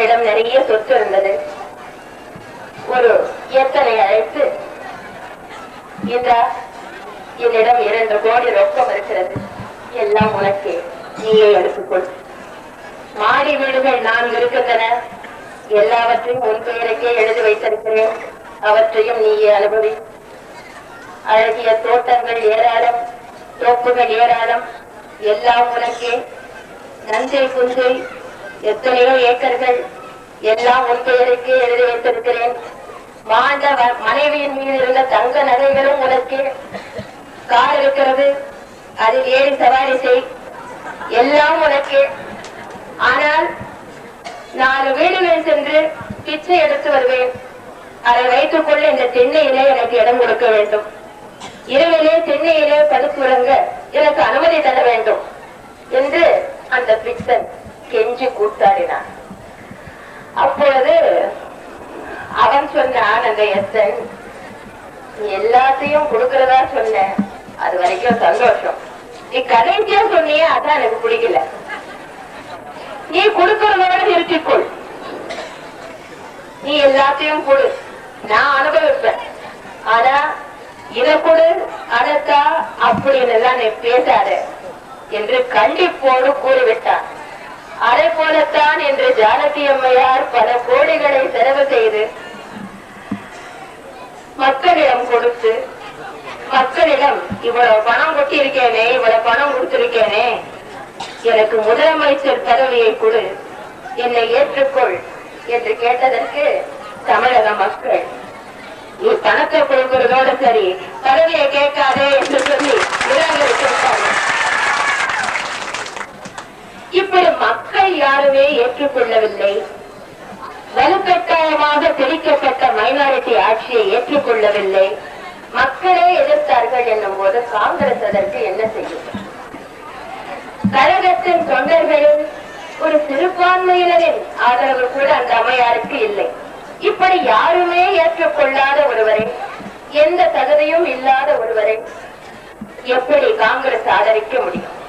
அவரிடம் நிறைய சொத்து இருந்தது. ஒரு எத்தனை அழைத்து, இந்தா என்னிடம் 2 கோடி ரொக்கம் இருக்கிறது, எல்லாம் உனக்கு, நீயே எடுத்துக்கொள். மாடி வீடுகள் 4 இருக்கின்றன, எல்லாவற்றையும் உன் பெயருக்கே எழுதி வைத்திருக்கிறேன், அவற்றையும் நீயே அனுபவி. அழகிய தோட்டங்கள் ஏராளம், தோப்புகள் ஏராளம், எல்லாம் உனக்கே. நஞ்சை குஞ்சை எத்தனையோ ஏக்கர்கள், எல்லாம் உன் பெயருக்கே எழுதி வைத்திருக்கிறேன். மாண்ட மனைவியின் மீது இருந்த தங்க நகைகளும் உனக்கே. கார் இருக்கிறது, அதில் ஏறி சவாரி செய், எல்லாம் உனக்கே. ஆனால் 4 வீடுகள் சென்று பிச்சை எடுத்து வருவேன், அதை வைத்துக் கொள்ள இந்த தென்னையிலே எனக்கு இடம் கொடுக்க வேண்டும். இரவிலே தென்னையிலே படுத்துறங்க எனக்கு அனுமதி தர வேண்டும் என்று அந்த பிச்சன் கெஞ்சி கூத்தாடினான். அப்பொழுது அவன் சொன்னான், அந்த எத்தன், எல்லாத்தையும் கொடுக்கிறதா சொன்ன, அது வரைக்கும் சந்தோஷம். நீ கடைசியா சொன்னியே அதான் எனக்கு பிடிக்கல. நீ கொடுக்கிறதோட நிறுத்திக்கொள், நீ எல்லாத்தையும் கொடு, நான் அனுபவிப்பேன். ஆனா இதை கொடு அதற்கா அப்படின்னு எல்லாம் நீ பேசாத என்று கண்டிப்போடு கூறிவிட்டான். அதை போலத்தான் என்று ஜானகி அம்மையார் பல கோடிகளை செலவு செய்து மக்களிடம் கொடுத்து, மக்களிடம் இவ்வளவு பணம் கொட்டியிருக்கேனே, இவ்வளவு பணம் கொடுத்திருக்கேனே, எனக்கு முதலமைச்சர் பதவியை கொடு, என்னை ஏற்றுக்கொள் என்று கேட்டதற்கு தமிழக மக்கள், நீ பணத்தை கொடுக்கிறதோட சரி, பதவியை கேட்காதே என்று சொல்லி நிராகரித்தார்கள். இப்படி மக்கள் யாருமே ஏற்றுக்கொள்ளவில்லை. வலுக்கட்டாயமாக திணிக்கப்பட்ட மைனாரிட்டி ஆட்சியை ஏற்றுக்கொள்ளவில்லை. மக்களே எதிர்த்தார்கள் என்னும் போது காங்கிரஸ் அதற்கு என்ன செய்யும்? கழகத்தின் தொண்டர்களில் ஒரு சிறுபான்மையினரின் ஆதரவு கூட அந்த அம்மையாருக்கு இல்லை. இப்படி யாருமே ஏற்றுக்கொள்ளாத ஒருவரை, எந்த தகுதியும் இல்லாத ஒருவரை எப்படி காங்கிரஸ் ஆதரிக்க முடியும்?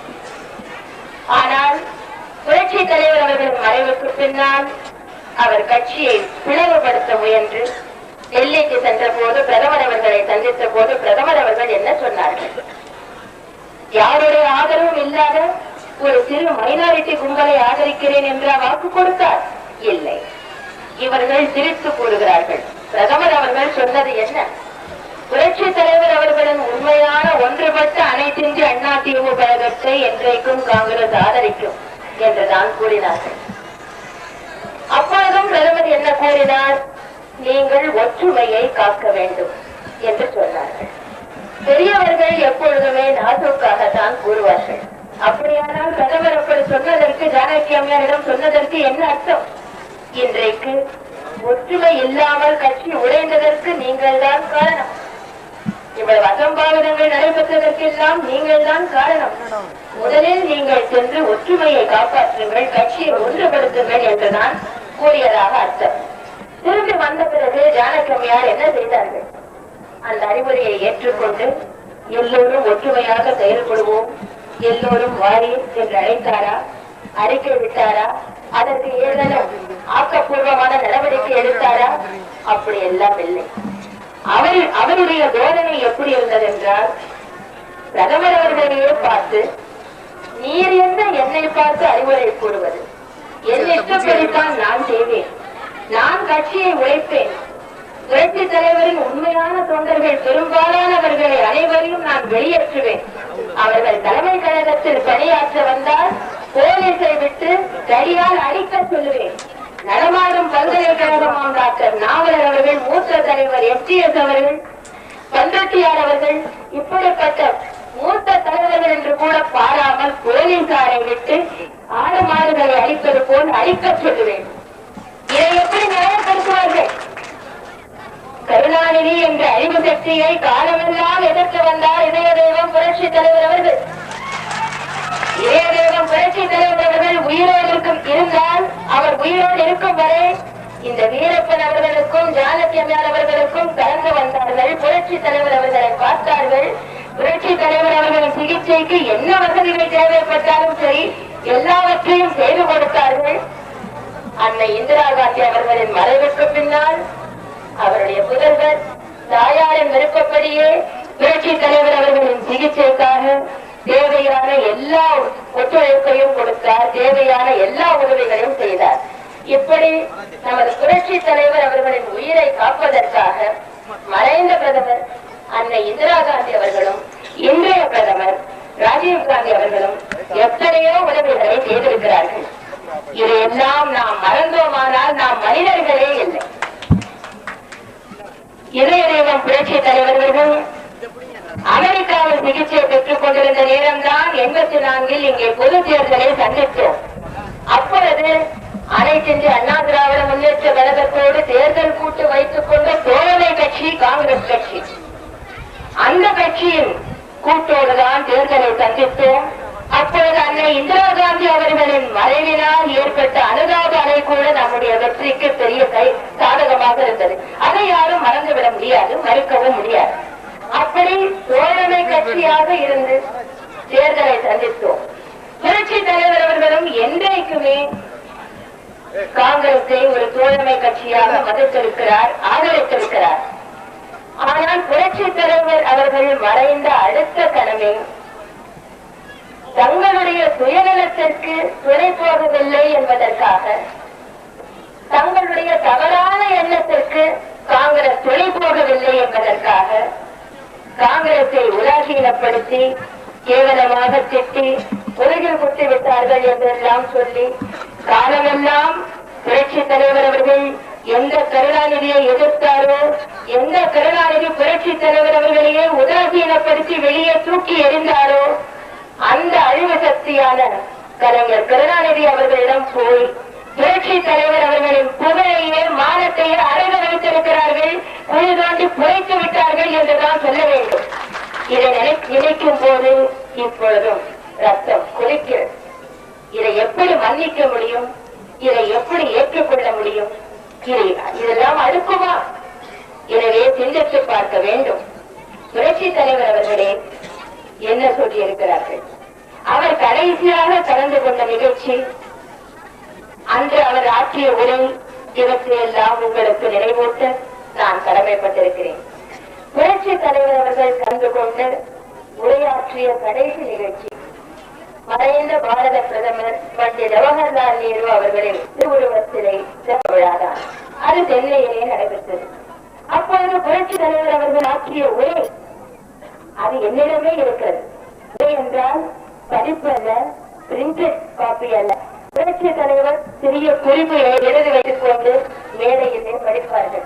ஆனால் புரட்சி தலைவர் அவர்களின் மறைவுக்கு பின்னால் அவர் கட்சியை பிளவுபடுத்த முயன்று டெல்லிக்கு சென்ற போது பிரதமர் அவர்களை சந்தித்த போது பிரதமர் அவர்கள் என்ன சொன்னார்கள்? யாருடைய ஆதரவும் இல்லாத ஒரு சிறு மைனாரிட்டி கும்பலை ஆதரிக்கிறேன் என்ற வாக்கு கொடுத்தார்? இல்லை. இவர்கள் சிரித்து கூறுகிறார்கள். பிரதமர் அவர்கள் சொன்னது என்ன? புரட்சி தலைவர் அவர்களின் உண்மையான ஒன்றுபட்ட அனைத்திந்திய அண்ணா திமுக கழகத்தை என்றைக்கும் காங்கிரஸ் ஆதரிக்கும் என்றுதான் கூறினார்கள். அப்பொழுதும் பிரதமர் என்ன கூறினார்? நீங்கள் ஒற்றுமையை காக்க வேண்டும் என்று சொன்னார்கள். பெரியவர்கள் எப்பொழுதுமே நாட்டுக்காகத்தான் கூறுவார்கள். அப்படியானால் பிரதமர் அப்படி சொன்னதற்கு, ஜானகி அம்மையாரிடம் சொன்னதற்கு என்ன அர்த்தம்? இன்றைக்கு ஒற்றுமை இல்லாமல் கட்சி உடைந்ததற்கு நீங்கள் தான் காரணம். இவ்வளவு அசம்பாவிதங்கள் நடைபெற்றதற்கெல்லாம் நீங்கள் தான் காரணம். முதலில் நீங்கள் சென்று ஒற்றுமையை காப்பாற்றுங்கள், கட்சியை ஒன்றுபடுத்துங்கள் என்றுதான் கூறியதாக அர்த்தம். திரும்பி வந்த பிறகு ஜானகி அம்மையார் என்ன செய்தார்கள்? அந்த அறிவுரையை ஏற்றுக்கொண்டு எல்லோரும் ஒற்றுமையாக செயல்படுவோம், எல்லோரும் வாரி என்று அழைத்தாரா? அறிக்கை விட்டாரா? அதற்கு ஏதேனும் ஆக்கப்பூர்வமான நடவடிக்கை எடுத்தாரா? அப்படி எல்லாம் இல்லை. அவருடைய தோரணை எப்படி இருந்தது என்றால், பிரதமர் அவர்களையே பார்த்து, நீர் என்ன என்னை பார்த்து அறிவுரை கூறுவது? என் இஷ்டப்படித்தான் நான் செய்வேன், நான் கட்சியை உழைப்பேன். புரட்சி தலைவரின் உண்மையான தொண்டர்கள் பெரும்பாலானவர்களை அனைவரையும் நான் வெளியேற்றுவேன். அவர்கள் தலைமை கழகத்தில் பணியாற்ற வந்தால் போலீஸை விட்டு கையால் அடிக்க சொல்லுவேன். நடமாடும் பல்கலைக்கழகமாம் டாக்டர் நாவலர் அவர்கள், மூத்த தலைவர் FTS அவர்கள், பந்தட்டியார் அவர்கள், இப்படிப்பட்ட மூத்த தலைவர்கள் என்று கூட பாராமல் போலீசாரை விட்டு ஆடு மாடுகளை அடிப்பது போல் அடிக்க சொல்லுவேன். இதை எப்படி நியாயப்படுத்துவார்கள்? கருணாநிதி என்ற அறிவு சக்தியை காலமெல்லாம் எதிர்த்து வந்தார் இதய தெய்வம் புரட்சி தலைவர் அவர்கள். இதய தெய்வம் புரட்சி தலைவர் அவர்கள் உயிரோடு இருந்தால், அவர் உயிரோடு இருக்கும் வரை இந்த வீரப்பன் அவர்களுக்கும் ஜானகி அம்மையார் அவர்களுக்கும் கலந்து வந்தார்கள். புரட்சி தலைவர் அவர்களை பார்த்தார்கள். புரட்சி தலைவர் அவர்களின் சிகிச்சைக்கு என்ன வசதிகள் தேவைப்பட்டாலும் சரி, எல்லாவற்றையும் செய்து கொடுத்தார்கள். அன்னை அன்னை இந்திரா காந்தி அவர்களின் மறைவுக்கு பின்னால் அவருடைய புதல்வர் தாயாரின் விருப்பப்படியே புரட்சி தலைவர் அவர்களின் சிகிச்சைக்காக தேவையான எல்லா ஒத்துழைப்பையும் கொடுத்தார், தேவையான எல்லா உதவிகளையும் செய்தார். இப்படி நமது புரட்சி தலைவர் அவர்களின் உயிரை காப்பதற்காக மறைந்த பிரதமர் அன்னை இந்திரா காந்தி அவர்களும் இன்றைய பிரதமர் ராஜீவ் காந்தி அவர்களும் எத்தனையோ உதவிகளை செய்திருக்கிறார்கள். இதையெல்லாம் நாம் மறந்தோமானால் நாம் மனிதர்களே இல்லை. இதய தெய்வம் புரட்சி தலைவர்கள் அமெரிக்காவில் சிகிச்சை பெற்றுக் கொண்டிருந்த நேரம்தான் 84 இங்கே பொது தேர்தலை சந்தித்தோம். அப்பொழுது அனைத்து இந்திய அண்ணா திராவிட முன்னேற்ற கழகத்தோடு தேர்தல் கூட்டு வைத்துக் கொண்ட தோழமை கட்சி காங்கிரஸ் கட்சி. அந்த கட்சியின் கூட்டோடுதான் தேர்தலை சந்தித்தோம். அப்பொழுது அன்னை இந்திரா காந்தி அவர்களின் மறைவினால் ஏற்பட்ட அனுதாப அலை கூட நம்முடைய வெற்றிக்கு பெரிய சாதகமாக இருந்தது. அதை யாரும் மறந்துவிட முடியாது, மறுக்கவும் முடியாது. அப்படி தோழமை கட்சியாக இருந்து தேர்தலை சந்தித்தோம். புரட்சி தலைவர் அவர்களும் என்றைக்குமே காங்கிரஸை ஒரு தோழமை கட்சியாக மதித்திருக்கிறார், ஆதரித்திருக்கிறார். ஆனால் புரட்சி தலைவர் அவர்கள் மறைந்த அடுத்த கணமே தங்களுடைய சுயநலத்திற்கு துணை போகவில்லை என்பதற்காக, தங்களுடைய தவறான எண்ணத்திற்கு காங்கிரஸ் துணை போகவில்லை என்பதற்காக காங்கிரஸை உதாசீனப்படுத்தி கேவலமாக திட்டி உலகில் குத்தி விட்டார்கள் என்றெல்லாம் சொல்லி காலமெல்லாம் புரட்சி தலைவர் அவர்கள் எந்த கருணாநிதியை எதிர்த்தாரோ, எந்த கருணாநிதி புரட்சி தலைவர் அவர்களையே உதாசீனப்படுத்தி வெளியே தூக்கி எறிந்தாரோ, அந்த அழிவு சக்தியான கலைஞர் கருணாநிதி அவர்களிடம் போய் புரட்சி தலைவர் அவர்களின் புகழையே மானத்தையே அடைந்து வைத்திருக்கிறார்கள், குழி தோண்டி புதைத்து விட்டார்கள் என்றுதான் சொல்ல வேண்டும். இதை நினைக்கும் போது இப்பொழுதும் ரத்தம் கொதிக்கிறது. இதை எப்படி மன்னிக்க முடியும்? இதை எப்படி ஏற்றுக்கொள்ள முடியும்? இதெல்லாம் அடுக்குமா? எனவே சிந்தித்து பார்க்க வேண்டும். புரட்சி தலைவர் அவர்களே என்ன சொல்லி இருக்கிறார்கள்? அவர் கடைசியாக கலந்து கொண்ட நிகழ்ச்சி, அன்று அவர் ஆற்றிய உரை, இவற்றையெல்லாம் உங்களுக்கு நினைவூட்ட நான் கடமைப்பட்டிருக்கிறேன். புரட்சி தலைவர் அவர்கள் கலந்து கொண்டு உரையாற்றிய கடைசி நிகழ்ச்சி மறைந்த பாரத பிரதமர் பண்டிட் ஜவஹர்லால் நேரு அவர்களின் திருவுருவச் சிலை விழாதான். அது சென்னையிலே நடைபெற்றது. அப்பொழுது புரட்சி தலைவர் அவர்கள் ஆற்றிய உரை, அது என்னிடமே இருக்கிறது. உரை என்றால் பதிப்பு அல்ல, பிரிண்டட் காப்பி அல்ல. புரட்சி தலைவர் சிறிய குறிப்பு எழுதி வைத்துக் கொண்டு மேடையிலே படிப்பார்கள்.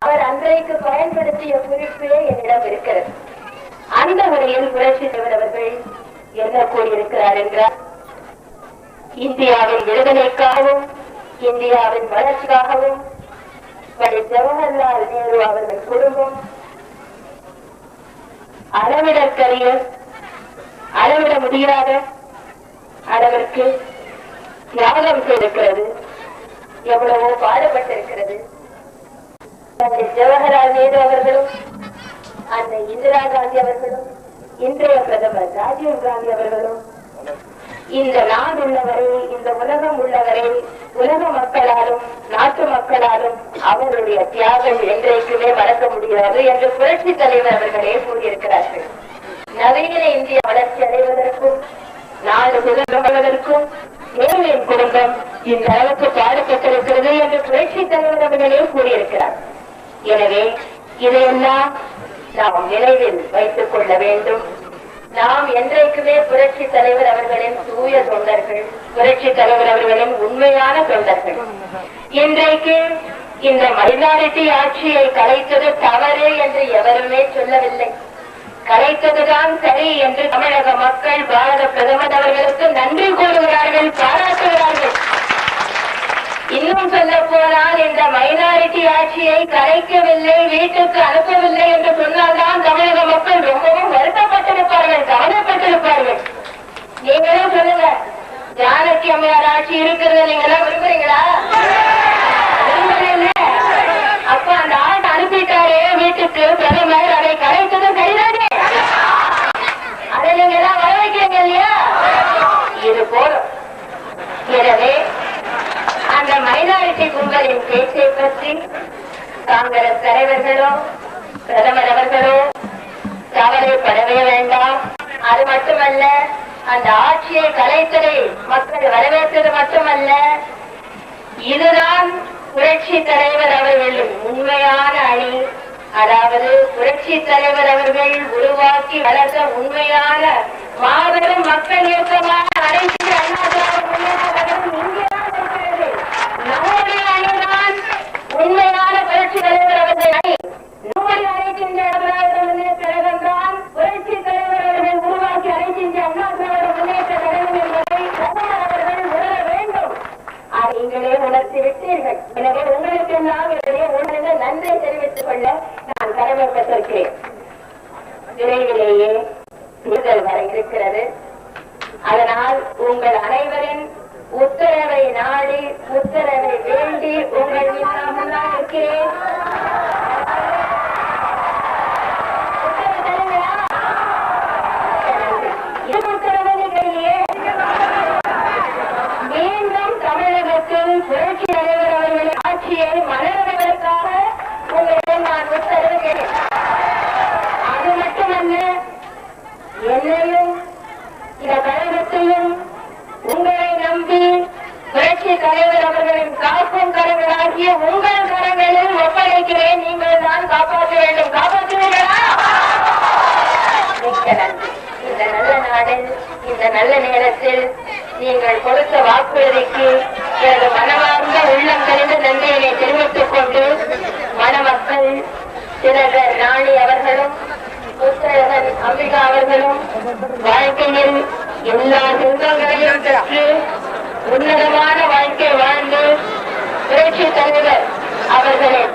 அவர் அன்றைக்கு பயன்படுத்திய குறிப்பே என்னிடம் இருக்கிறது. அந்த முறையில் புரட்சி தலைவர் அவர்கள் என்ன கூறியிருக்கிறார் என்றால், இந்தியாவின் விடுதலைக்காகவும் இந்தியாவின் வளர்ச்சிக்காகவும் பண்டிட் ஜவஹர்லால் நேரு அவர்கள் குடும்பம் அளவிடற்கரிய, அளவிட முடியாத அளவிற்கு தியாகம் செய்திருக்கிறது, எவ்வளவோ பாடுபட்டிருக்கிறது. பண்டிட் ஜவஹர்லால் நேரு அவர்களும் அன்னை இந்திரா காந்தி அவர்களும் இன்றைய பிரதமர் ராஜீவ் காந்தி அவர்களும் இந்த நாடு உள்ளவரை, இந்த உலகம் உள்ளவரை, உலக மக்களாலும் நாட்டு மக்களாலும் அவர்களுடைய தியாகம் என்றைக்குமே மறக்க முடியாது என்று புரட்சி தலைவர் அவர்களே கூறியிருக்கிறார்கள். நவீன இந்திய வளர்ச்சி அடைவதற்கும் நாடு சுதந்திரமடைவதற்கும் நேருவின் குடும்பம் இந்த அளவுக்கு பாடுபட்டிருக்கிறது என்று புரட்சி தலைவர் அவர்களே கூறியிருக்கிறார். எனவே இதையெல்லாம் நாம் நினைவில் வைத்துக் கொள்ள வேண்டும். நாம் என்றைக்குமே புரட்சி தலைவர் அவர்களின் தூய தொண்டர்கள், புரட்சி தலைவர் அவர்களின் உண்மையான தொண்டர்கள். இன்றைக்கு இந்த மைனாரிட்டி ஆட்சியை கலைத்தது தவறு என்று எவருமே சொல்லவில்லை. கலைத்ததுதான் சரி என்று தமிழக மக்கள் பாரத பிரதமர் அவர்களுக்கு நன்றி கூறுகிறார்கள், பாராட்டுகிறார்கள். இன்னும் சொல்ல போனால் இந்த மைனாரிட்டி ஆட்சியை கலைக்கவில்லை, வீட்டுக்கு அனுப்பவில்லை என்று சொன்னால்தான் தமிழக மக்கள் ரொம்பவும் வருத்தப்பட்டிருப்பார்கள், கவலைப்பட்டிருப்பார்கள். நீங்களும் சொல்லுங்க, ஜானகி அம்மையார் ஆட்சி இருக்கிறது நீங்க எல்லாம் விரும்புறீங்களா? அப்ப அந்த ஆட்டை அனுப்பிட்டாரே வீட்டுக்கு பிரதமர், அதை கலைத்தது சரிதானே? அதை நீங்க எல்லாம் வர வைக்கிறீங்க இல்லையா? இது போதும். எனவே அந்த மைனாரிட்டி கும்பலின் பேச்சை பற்றி காங்கிரஸ் தலைவர்களோ பிரதமர் அவர்களோ கவலைப்படவே வேண்டாம். அது மட்டுமல்ல, அந்த ஆட்சியை கலைத்தலை மக்கள் வரவேற்றது மட்டுமல்ல, இதுதான் புரட்சி தலைவர் அவர்களின் உண்மையான அணி. அதாவது புரட்சி தலைவர் அவர்கள் உருவாக்கி வளர்ந்த உண்மையான மாபெரும் மக்கள் இயக்கமான அனைத்து அண்ணா திராவிட முன்னேற்ற கழகம் இங்கேதான் இருக்கிறது. நம்முடைய அணிதான் உண்மையான புரட்சி தலைவர் அவர்கள் அணி. நம்முடைய அனைத்து இந்திய திராவிட முன்னேற்ற கழகம் தான் புரட்சி தலைவர் அவர்கள் உருவாக்கி அனைத்து இந்திய அண்ணா திராவிட முன்னேற்ற கழகம் என்பதை பிரதமர் அவர்கள் உணர வேண்டும். அதை நீங்களே உணர்த்தி விட்டீர்கள். எனவே உங்களுக்கு எல்லாம் உணர்ந்த நன்றியை தெரிவித்துக் கொள்ள நான் கடமைப்பட்டிருக்கிறேன். விரைவிலேயே தேர்தல் வர இருக்கிறது. அதனால் உங்கள் அனைவரின் உத்தரவை நாடி உத்தரவை வேண்டி உங்கள் முன்னால் இருக்கிறேன். மீண்டும் தமிழகத்தில் புரட்சி தலைவர் அவர்களின் ஆட்சியை மலர்வதற்காக உங்களிடம் நான் உத்தரவுகிறேன். அது மட்டுமல்ல, என்னையும் இந்த கழகத்தையும் உங்களை நம்பி புரட்சி தலைவர் அவர்களின் காக்கும் கரங்களாகிய உங்கள் கரங்களில் ஒப்படைக்கிறேன். நீங்கள் தான் காப்பாற்ற வேண்டும். காப்பாற்றுவீர்களா? மிக்க நன்றி. இந்த நல்ல நாளில், இந்த நல்ல நேரத்தில் நீங்கள் கொடுத்த வாக்குறுதிக்கு எனது மனமார்ந்த உள்ளம் கழிந்து நன்றியினை தெரிவித்துக் கொண்டு, மணமக்கள் திலகர் ராணி அவர்களும் முத்தழகன் அம்பிகா அவர்களும் வாழ்க்கையில் எல்லா துன்பங்களையும் பெற்று உன்னதமான வாழ்க்கை வாழ்ந்து புரட்சி தலைவர் அவர்களின்